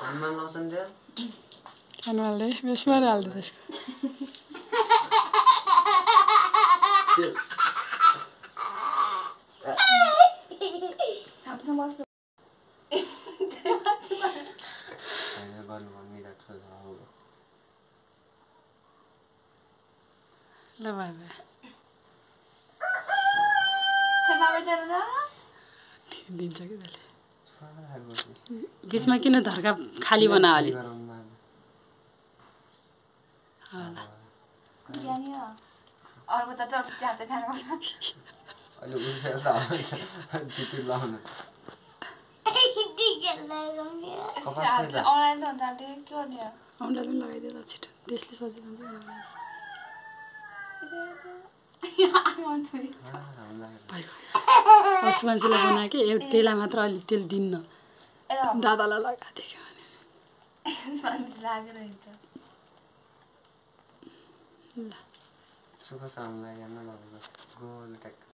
कानमा लाउँछन् त्यो कानवाले बेसमा हाल्दै त्यसको ल भाइ दिन्छ कि त्यसले बिचमा किन धर्का खाली बना अलि अर्को त च्याते खानु अहिले उठेर छिटो लाउनु अनलाइन त हुन्छ के गर्ने औँडाले पनि लगाइदियो त छिटो त्यसले सजिलो हुन्छ हस् मान्छेलाई बनायो कि एउटा तेललाई मात्र अलि तेल दिन्न दादालाई लगाइदियो लागेर हिँड्छ ल सुख सामलाई हेर्न लगेको गोल ट्याक